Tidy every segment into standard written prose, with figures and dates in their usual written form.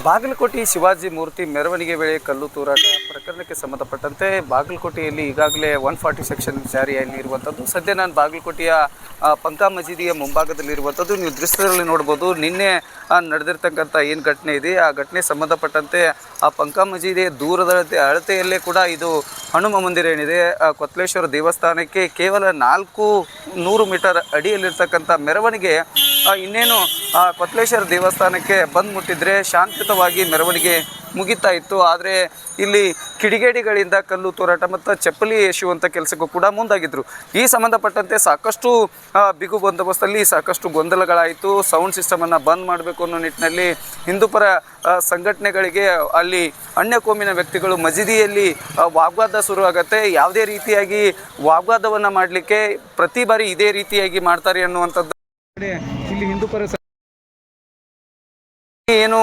ಬಾಗಲಕೋಟೆ ಶಿವಾಜಿ ಮೂರ್ತಿ ಮೆರವಣಿಗೆ ವೇಳೆ ಕಲ್ಲು ತೂರಾಟ ಪ್ರಕರಣಕ್ಕೆ ಸಂಬಂಧಪಟ್ಟಂತೆ ಬಾಗಲಕೋಟೆಯಲ್ಲಿ ಈಗಾಗಲೇ 140 ಸೆಕ್ಷನ್ ಜಾರಿಯಲ್ಲಿ ಇರುವಂಥದ್ದು. ಸದ್ಯ ನಾನು ಬಾಗಲಕೋಟೆಯ ಪಂಕಾ ಮಸೀದಿಯ ಮುಂಭಾಗದಲ್ಲಿರುವಂಥದ್ದು. ನೀವು ದೃಶ್ಯದಲ್ಲಿ ನೋಡ್ಬೋದು, ನಿನ್ನೆ ನಡೆದಿರ್ತಕ್ಕಂಥ ಏನು ಘಟನೆ ಇದೆ, ಆ ಘಟನೆ ಸಂಬಂಧಪಟ್ಟಂತೆ ಆ ಪಂಕಾ ಮಸೀದಿಯ ದೂರದ ಅಳತೆಯಲ್ಲೇ ಕೂಡ ಇದು ಹನುಮ ಮಂದಿರ ಏನಿದೆ, ಕೊತ್ಲೇಶ್ವರ ದೇವಸ್ಥಾನಕ್ಕೆ ಕೇವಲ 400 ಮೀಟರ್ ಅಡಿಯಲ್ಲಿರ್ತಕ್ಕಂಥ ಮೆರವಣಿಗೆ ಇನ್ನೇನು ಕೊತ್ಲೇಶ್ವರ ದೇವಸ್ಥಾನಕ್ಕೆ ಬಂದು ಮುಟ್ಟಿದ್ರೆ ಶಾಂತಿಯುತವಾಗಿ ಮೆರವಣಿಗೆ ಮುಗಿತಾ ಇತ್ತು. ಆದರೆ ಇಲ್ಲಿ ಕಿಡಿಗೇಡಿಗಳಿಂದ ಕಲ್ಲು ತೂರಾಟ ಮತ್ತು ಚಪ್ಪಲಿ ಎಸೆಯುವಂಥ ಕೆಲಸಕ್ಕೂ ಕೂಡ ಮುಂದಾಗಿದ್ದರು. ಈ ಸಂಬಂಧಪಟ್ಟಂತೆ ಸಾಕಷ್ಟು ಬಿಗು ಬಂದೋಬಸ್ತಲ್ಲಿ ಸಾಕಷ್ಟು ಗೊಂದಲಗಳಾಯಿತು. ಸೌಂಡ್ ಸಿಸ್ಟಮನ್ನು ಬಂದ್ ಮಾಡಬೇಕು ಅನ್ನೋ ನಿಟ್ಟಿನಲ್ಲಿ ಹಿಂದೂಪರ ಸಂಘಟನೆಗಳಿಗೆ ಅಲ್ಲಿ ಅನ್ಯ ಕೋಮಿನ ವ್ಯಕ್ತಿಗಳು ಮಸೀದಿಯಲ್ಲಿ ವಾಗ್ವಾದ ಶುರುವಾಗುತ್ತೆ. ಯಾವುದೇ ರೀತಿಯಾಗಿ ವಾಗ್ವಾದವನ್ನು ಮಾಡಲಿಕ್ಕೆ ಪ್ರತಿ ಬಾರಿ ಇದೇ ರೀತಿಯಾಗಿ ಮಾಡ್ತಾರೆ ಅನ್ನುವಂಥದ್ದು ಇಲ್ಲಿ ಹಿಂದೂಪರ ಏನು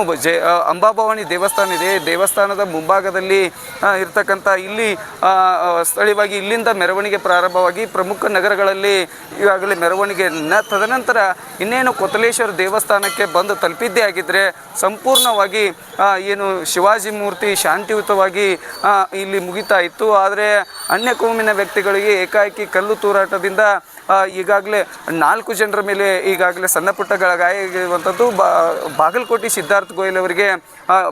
ಅಂಬಾಭವಾನಿ ದೇವಸ್ಥಾನ ಇದೆ, ದೇವಸ್ಥಾನದ ಮುಂಭಾಗದಲ್ಲಿ ಇರ್ತಕ್ಕಂಥ ಇಲ್ಲಿ ಸ್ಥಳೀಯವಾಗಿ ಇಲ್ಲಿಂದ ಮೆರವಣಿಗೆ ಪ್ರಾರಂಭವಾಗಿ ಪ್ರಮುಖ ನಗರಗಳಲ್ಲಿ ಈಗಾಗಲೇ ಮೆರವಣಿಗೆ ತದನಂತರ ಇನ್ನೇನು ಕೊತ್ಲೇಶ್ವರ ದೇವಸ್ಥಾನಕ್ಕೆ ಬಂದು ತಲುಪಿದ್ದೇ ಆಗಿದ್ದರೆ ಸಂಪೂರ್ಣವಾಗಿ ಏನು ಶಿವಾಜಿ ಮೂರ್ತಿ ಶಾಂತಿಯುತವಾಗಿ ಇಲ್ಲಿ ಮುಗಿತಾ ಇತ್ತು. ಆದರೆ ಅನ್ಯ ಕೋಮಿನ ವ್ಯಕ್ತಿಗಳಿಗೆ ಏಕಾಏಕಿ ಕಲ್ಲು ತೂರಾಟದಿಂದ ಈಗಾಗಲೇ 4 ಜನರ ಮೇಲೆ ಈಗಾಗಲೇ ಸಣ್ಣ ಪುಟ್ಟಗಳ ಗಾಯ ಆಗಿರುವಂಥದ್ದು. ಬಾಗಲಕೋಟೆ ಸಿದ್ಧಾರ್ಥ ಗೋಯಲ್ ಅವರಿಗೆ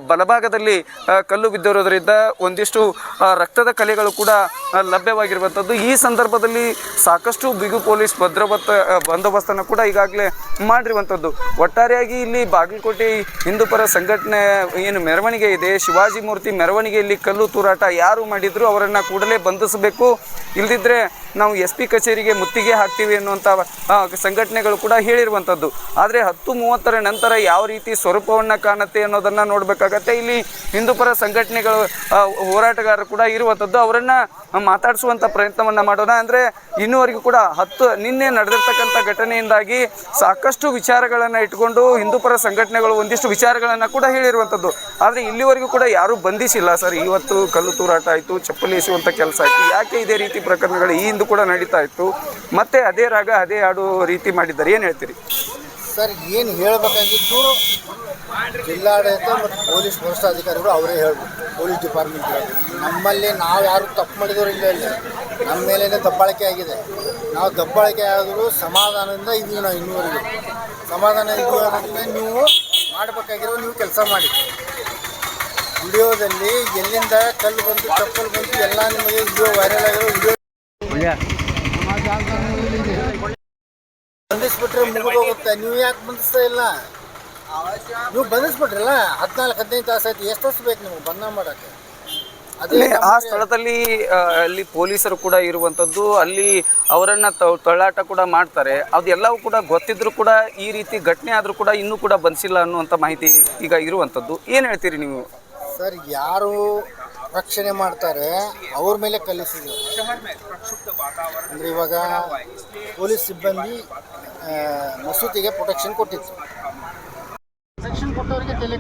ಬಲಭಾಗದಲ್ಲಿ ಕಲ್ಲು ಬಿದ್ದಿರೋದರಿಂದ ಒಂದಿಷ್ಟು ರಕ್ತದ ಕಲೆಗಳು ಕೂಡ ಲಭ್ಯವಾಗಿರುವಂಥದ್ದು. ಈ ಸಂದರ್ಭದಲ್ಲಿ ಸಾಕಷ್ಟು ಬಿಗು ಪೊಲೀಸ್ ಬಂದೋಬಸ್ತನ್ನು ಕೂಡ ಈಗಾಗಲೇ ಮಾಡಿರುವಂಥದ್ದು. ಒಟ್ಟಾರೆಯಾಗಿ ಇಲ್ಲಿ ಬಾಗಲಕೋಟೆ ಹಿಂದೂಪರ ಸಂಘಟನೆ ಏನು ಮೆರವಣಿಗೆ ಇದೆ, ಶಿವಾಜಿ ಮೂರ್ತಿ ಮೆರವಣಿಗೆಯಲ್ಲಿ ಕಲ್ಲು ತೂರಾಟ ಯಾರು ಮಾಡಿದ್ರು ಅವರನ್ನು ಕೂಡಲೇ ಬಂಧಿಸಬೇಕು, ಇಲ್ಲದಿದ್ದರೆ ನಾವು SP ಕಚೇರಿಗೆ ಮುತ್ತಿಗೆ ಹಾಕ್ತೀವಿ ಅನ್ನುವಂಥ ಸಂಘಟನೆಗಳು ಕೂಡ ಹೇಳಿರುವಂಥದ್ದು. ಆದರೆ 10:30 ನಂತರ ಯಾವ ರೀತಿ ಸ್ವರೂಪವನ್ನು ಕಾಣುತ್ತೆ ಅನ್ನೋದನ್ನು ನೋಡಬೇಕಾಗತ್ತೆ. ಇಲ್ಲಿ ಹಿಂದೂಪರ ಸಂಘಟನೆಗಳು ಹೋರಾಟಗಾರರು ಕೂಡ ಇರುವಂಥದ್ದು. ಅವರನ್ನು ಮಾತಾಡಿಸುವಂಥ ಪ್ರಯತ್ನವನ್ನು ಮಾಡೋಣ. ಅಂದರೆ ಇನ್ನೂವರೆಗೂ ಕೂಡ ನಿನ್ನೆ ನಡೆದಿರ್ತಕ್ಕಂಥ ಘಟನೆಯಿಂದಾಗಿ ಸಾಕಷ್ಟು ವಿಚಾರಗಳನ್ನು ಇಟ್ಕೊಂಡು ಹಿಂದೂಪರ ಸಂಘಟನೆಗಳು ಒಂದಿಷ್ಟು ವಿಚಾರಗಳನ್ನು ಕೂಡ ಹೇಳಿರುವಂಥದ್ದು. ಆದರೆ ಇಲ್ಲಿವರೆಗೂ ಕೂಡ ಯಾರೂ ಬಂಧಿಸಿಲ್ಲ ಸರ್. ಇವತ್ತು ಕಲ್ಲು ತೂರಾಟ ಆಯಿತು, ಚಪ್ಪಲಿ ಎಸೆಯುವಂಥ ಕೆಲಸ ಆಯಿತು. ಯಾಕೆ ಇದೇ ರೀತಿ ಪ್ರಕರಣಗಳು ಈ ಹಿಂದೂ ಕೂಡ ನಡೀತಾ ಇತ್ತು, ಮತ್ತೆ ಅದೇ ರಾಗ ಅದೇ ಹಾಡು ರೀತಿ ಮಾಡಿದ್ದಾರೆ, ಏನು ಹೇಳ್ತೀರಿ ಸರ್? ಏನು ಹೇಳಬೇಕಾಗಿತ್ತು ಜಿಲ್ಲಾಡಳಿತ ಮತ್ತು ಪೊಲೀಸ್ ವರಿಷ್ಠಾಧಿಕಾರಿಗಳು ಅವರೇ ಹೇಳ್ಬೋದು, ಪೊಲೀಸ್ ಡಿಪಾರ್ಟ್ಮೆಂಟ್ ಹೇಳ್ಬೋದು. ನಮ್ಮಲ್ಲಿ ನಾವು ಯಾರು ತಪ್ಪು ಮಾಡಿದವರು ಇಲ್ಲ, ನಮ್ಮ ಮೇಲೇ ದಬ್ಬಾಳಿಕೆ ಆಗಿದೆ. ನಾವು ದಬ್ಬಾಳಿಕೆ ಆದರೂ ಸಮಾಧಾನದಿಂದ ಇದ್ದೀವಿ. ನಾವು ಇನ್ನೂವರೆಗೂ ಸಮಾಧಾನ ಇದ್ದೀವಿ ಅನ್ನೋದನ್ನ ನೀವು ಮಾಡಬೇಕಾಗಿರೋ ನೀವು ಕೆಲಸ ಮಾಡಿ. ವಿಡಿಯೋದಲ್ಲಿ ಎಲ್ಲಿಂದ ಕಲ್ಲು ಬಂತು ಚಪ್ಪಲ್ ಬಂತು ಎಲ್ಲ ನಿಮಗೆ ವಿಡಿಯೋ ವೈರಲ್ ಆಗಿರೋ ವಿಡಿಯೋ ಬಂಧಿಸ್ಬಿಟ್ರೆ ಮುಗಿದೋಗುತ್ತೆ. ನೀವು ಯಾಕೆ ಬಂಧಿಸ್ತಾ ಇಲ್ಲ? ನೀವು ಬಂಧಿಸ್ಬಿಟ್ರಲ್ಲ, 14-15 ತಾಸು ಆಯ್ತು. ಎಷ್ಟು ವರ್ಷ ಬೇಕು ನಿಮ್ಗೆ ಬಂಧನ ಮಾಡೋಕ್ಕೆ? ಅದೇ ಆ ಸ್ಥಳದಲ್ಲಿ ಅಲ್ಲಿ ಪೊಲೀಸರು ಕೂಡ ಇರುವಂಥದ್ದು. ಅಲ್ಲಿ ಅವರನ್ನು ತಳ್ಳಾಟ ಕೂಡ ಮಾಡ್ತಾರೆ. ಅದೆಲ್ಲವೂ ಕೂಡ ಗೊತ್ತಿದ್ರು ಕೂಡ ಈ ರೀತಿ ಘಟನೆ ಆದರೂ ಕೂಡ ಇನ್ನೂ ಕೂಡ ಬಂಧಿಸಿಲ್ಲ ಅನ್ನುವಂಥ ಮಾಹಿತಿ ಈಗ ಇರುವಂಥದ್ದು. ಏನು ಹೇಳ್ತೀರಿ ನೀವು ಸರ್? ಯಾರು ರಕ್ಷಣೆ ಮಾಡ್ತಾರೆ ಅವ್ರ ಮೇಲೆ ಕಲಿಸಿದ್ರು. ಅಂದರೆ ಇವಾಗ ಪೊಲೀಸ್ ಸಿಬ್ಬಂದಿ ಮಸೂತಿಗೆ ಪ್ರೊಟೆಕ್ಷನ್ ಕೊಟ್ಟಿತ್ತು. ಪ್ರೊಟೆಕ್ಷನ್ ಕೊಟ್ಟವರಿಗೆ ತಲೆ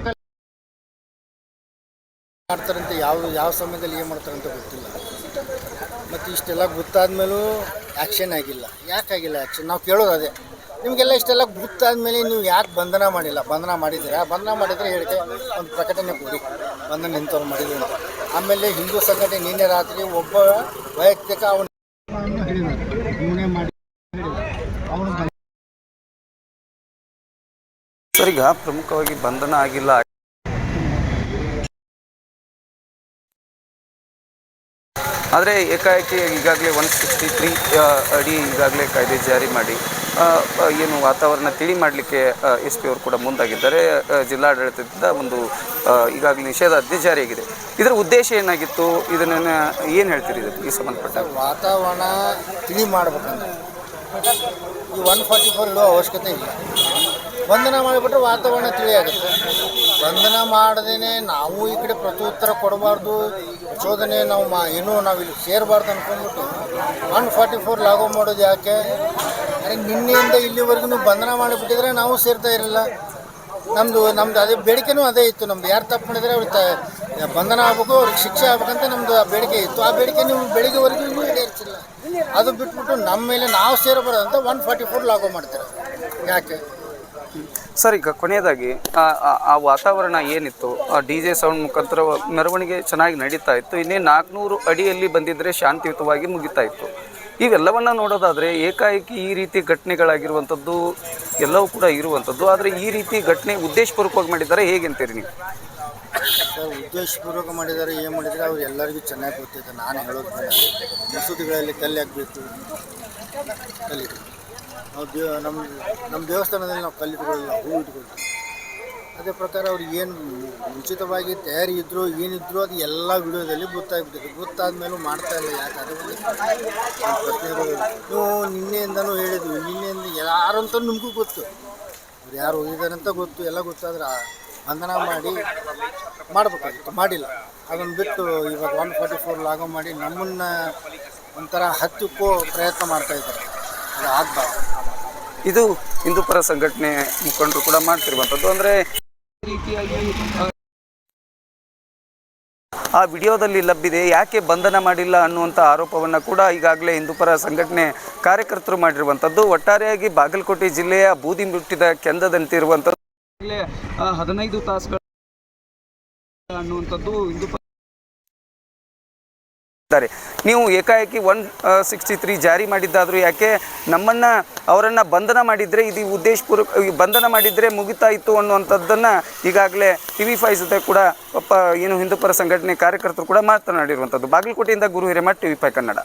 ಮಾಡ್ತಾರಂತೆ, ಯಾವ ಸಮಯದಲ್ಲಿ ಏನು ಮಾಡ್ತಾರಂತ ಗೊತ್ತಿಲ್ಲ. ಮತ್ತು ಇಷ್ಟೆಲ್ಲ ಗೊತ್ತಾದ್ಮೇಲೂ ಆ್ಯಕ್ಷನ್ ಆಗಿಲ್ಲ. ಯಾಕಾಗಿಲ್ಲ ಆ್ಯಕ್ಷನ್? ನಾವು ಕೇಳೋದು ಅದೇ. ನಿಮಗೆಲ್ಲ ಇಷ್ಟೆಲ್ಲ ಗೊತ್ತಾದ್ಮೇಲೆ ನೀವು ಯಾಕೆ ಬಂಧನ ಮಾಡಿಲ್ಲ? ಬಂಧನ ಮಾಡಿದ್ದೀರಾ? ಬಂಧನ ಮಾಡಿದರೆ ಹೇಳಿಕೆ ಒಂದು ಪ್ರಕಟಣೆ ಕೊಡಿ, ಬಂಧನ ನಿಂತವ್ರು ಮಾಡಿದ್ರು ಅಂತ. ಆಮೇಲೆ ಹಿಂದೂ ಸಂಘಟನೆ ನಿನ್ನೆ ರಾತ್ರಿ ಒಬ್ಬ ವೈಯಕ್ತಿಕ ಅವನು ಮಾಡಿ ಸರ್, ಈಗ ಪ್ರಮುಖವಾಗಿ ಬಂಧನ ಆಗಿಲ್ಲ. ಆದರೆ ಏಕಾಏಕಿ ಈಗಾಗಲೇ 163 ಅಡಿ ಈಗಾಗಲೇ ಕಾಯ್ದೆ ಜಾರಿ ಮಾಡಿ ಏನು ವಾತಾವರಣ ತಿಳಿ ಮಾಡಲಿಕ್ಕೆ SP ಅವರು ಕೂಡ ಮುಂದಾಗಿದ್ದಾರೆ. ಜಿಲ್ಲಾಡಳಿತದಿಂದ ಒಂದು ಈಗಾಗಲೇ ನಿಷೇಧಾಜ್ಞೆ ಜಾರಿಯಾಗಿದೆ. ಇದರ ಉದ್ದೇಶ ಏನಾಗಿತ್ತು? ಇದನ್ನು ಏನು ಹೇಳ್ತೀರಿ ಇದಕ್ಕೆ ಈ ಸಂಬಂಧಪಟ್ಟ? ವಾತಾವರಣ ತಿಳಿ ಮಾಡಬೇಕಂದ್ರೆ ಈ 144 ಇಡೋ ಅವಶ್ಯಕತೆ ಇಲ್ಲ. ಬಂಧನ ಮಾಡಿಬಿಟ್ರೆ ವಾತಾವರಣ ತಿಳಿಯಾಗುತ್ತೆ. ಬಂಧನ ಮಾಡದೇ ನಾವು ಈ ಕಡೆ ಪ್ರತ್ಯುತ್ತರ ಕೊಡಬಾರ್ದು, ಪ್ರಚೋದನೆ ನಾವು ನಾವಿಲ್ಲಿ ಸೇರಬಾರ್ದು ಅಂದ್ಕೊಂಡ್ಬಿಟ್ಟು 144 ಲಾಗು ಮಾಡೋದು ಯಾಕೆ? ಅರೆ ನಿನ್ನೆಯಿಂದ ಇಲ್ಲಿವರೆಗೂ ನೀವು ಬಂಧನ ಮಾಡಿಬಿಟ್ಟಿದ್ರೆ ನಾವು ಸೇರ್ತಾ ಇರಲಿಲ್ಲ. ನಮ್ಮದು ಅದೇ ಬೇಡಿಕೆನೂ ಅದೇ ಇತ್ತು. ನಮ್ದು ಯಾರು ತಪ್ಪು ಮಾಡಿದರೆ ಅವ್ರಿಗೆ ಬಂಧನ ಆಗಬೇಕು, ಅವ್ರಿಗೆ ಶಿಕ್ಷೆ ಆಗ್ಬೇಕಂತ ನಮ್ಮದು ಆ ಬೇಡಿಕೆ ಇತ್ತು. ಆ ಬೇಡಿಕೆ ನೀವು ಬೆಳಿಗ್ಗೆವರೆಗೂ ಇನ್ನೂ ಈಡೇರಿಸಿಲ್ಲ. ಅದು ಬಿಟ್ಬಿಟ್ಟು ನಮ್ಮ ಮೇಲೆ ನಾವು ಸೇರಬಾರ್ದು ಅಂತ 144 ಲಾಗು ಮಾಡ್ತಾರೆ. ಯಾಕೆ? ಸರ್, ಈಗ ಕೊನೆಯದಾಗಿ ಆ ವಾತಾವರಣ ಏನಿತ್ತು, ಆ ಡಿ ಜೆ ಸೌಂಡ್ ಮುಖಾಂತರ ಮೆರವಣಿಗೆ ಚೆನ್ನಾಗಿ ನಡೀತಾ ಇತ್ತು. ಇನ್ನೇ 400 ಅಡಿಯಲ್ಲಿ ಬಂದಿದ್ದರೆ ಶಾಂತಿಯುತವಾಗಿ ಮುಗಿತಾ ಇತ್ತು. ಇವೆಲ್ಲವನ್ನ ನೋಡೋದಾದರೆ ಏಕಾಏಕಿ ಈ ರೀತಿ ಘಟನೆಗಳಾಗಿರುವಂಥದ್ದು ಎಲ್ಲವೂ ಕೂಡ ಇರುವಂಥದ್ದು. ಆದರೆ ಈ ರೀತಿ ಘಟನೆ ಉದ್ದೇಶಪೂರ್ವಕವಾಗಿ ಮಾಡಿದ್ದಾರೆ, ಹೇಗೆಂತೀರಿ ನೀವು? ಸರ್, ಉದ್ದೇಶಪೂರ್ವಕ ಮಾಡಿದ್ದಾರೆ, ಏನು ಮಾಡಿದರೆ ಅವ್ರು ಎಲ್ಲರಿಗೂ ಚೆನ್ನಾಗಿ ಗೊತ್ತಿದೆ. ನಾನು ಹೇಳೋದು ಬೇಡ. ಮಸೂದಿಗಳಲ್ಲಿ ಕಲ್ಲು ಹಾಕಬೇಕು, ಕಲ್ಲಿಟ್ಟು ನಾವು ನಮ್ಮ ದೇವಸ್ಥಾನದಲ್ಲಿ ನಾವು ಕಲ್ಲಿಟ್ಕೊಳ್ಳಿಲ್ಲ, ಹೂ ಇಟ್ಕೊಳ್ತೀವಿ. ಅದೇ ಪ್ರಕಾರ ಅವ್ರಿಗೆ ಏನು ಉಚಿತವಾಗಿ ತಯಾರಿ ಇದ್ದರೂ ಏನಿದ್ರು ಅದು ಎಲ್ಲ ವಿಡಿಯೋದಲ್ಲಿ ಗೊತ್ತಾಗ್ಬಿಟ್ಟಿದೆ. ಗೊತ್ತಾದ್ಮೇಲೂ ಮಾಡ್ತಾ ಇಲ್ಲ. ಯಾಕೆ? ಅದೇ ಒಂದು ಪ್ರಶ್ನೆ ಇರೋದು. ನೀವು ನಿನ್ನೆಯಿಂದನೂ ಹೇಳಿದ್ವಿ, ನಿನ್ನೆಯಿಂದ ಯಾರು ಅಂತ ನಿಮಗೂ ಗೊತ್ತು, ಅವ್ರು ಯಾರು ಹೋಗಿದ್ದಾರೆ ಅಂತ ಗೊತ್ತು, ಎಲ್ಲ ಗೊತ್ತಾದ್ರೆ ಬಂಧನ ಮಾಡಿ ಮಾಡಬೇಕಾಗಿತ್ತು, ಮಾಡಿಲ್ಲ. ಅದನ್ನು ಬಿಟ್ಟು ಇವಾಗ 144 ಲಾಗೋ ಮಾಡಿ ನಮ್ಮನ್ನು ಒಂಥರ ಹತ್ತಕ್ಕೂ ಪ್ರಯತ್ನ ಮಾಡ್ತಾಯಿದ್ದಾರೆ. ಅದು ಆಗಬಾರ್ದು. ಇದು ಹಿಂದೂಪರ ಸಂಘಟನೆ ಮುಖಂಡರು ಕೂಡ ಮಾಡ್ತಿರುವಂಥದ್ದು. ಅಂದರೆ ರೀತಿಯಾಗಿ ಆ ವಿಡಿಯೋದಲ್ಲಿ ಲಭ್ಯತೆ ಯಾಕೆ ಬಂಧನ ಮಾಡಿಲ್ಲ ಅನ್ನುವಂಥ ಆರೋಪವನ್ನು ಕೂಡ ಈಗಾಗಲೇ ಹಿಂದೂಪರ ಸಂಘಟನೆ ಕಾರ್ಯಕರ್ತರು ಮಾಡಿರುವಂಥದ್ದು. ಒಟ್ಟಾರೆಯಾಗಿ ಬಾಗಲಕೋಟೆ ಜಿಲ್ಲೆಯ ಬೂದಿ ಮುಟ್ಟಿದ ಕೆಂದದಂತಿರುವಂಥದ್ದು 15 ತಾಸುಗಳ ಅನ್ನುವಂಥದ್ದು ಹಿಂದೂಪರ ನೀವು ಏಕಾಏಕಿ 163 ಜಾರಿ ಮಾಡಿದ್ದಾದರೂ ಯಾಕೆ ಅವರನ್ನು ಬಂಧನ ಮಾಡಿದರೆ, ಇದು ಉದ್ದೇಶಪೂರ್ವಕ ಬಂಧನ ಮಾಡಿದರೆ ಮುಗಿತಾ ಇತ್ತು ಅನ್ನುವಂಥದ್ದನ್ನು ಈಗಾಗಲೇ TV5 ಜೊತೆ ಕೂಡ ಹಿಂದೂಪರ ಸಂಘಟನೆ ಕಾರ್ಯಕರ್ತರು ಕೂಡ ಮಾತನಾಡಿರುವಂಥದ್ದು. ಬಾಗಲಕೋಟೆಯಿಂದ ಗುರು ಹಿರೇಮಠ, TV5 ಕನ್ನಡ.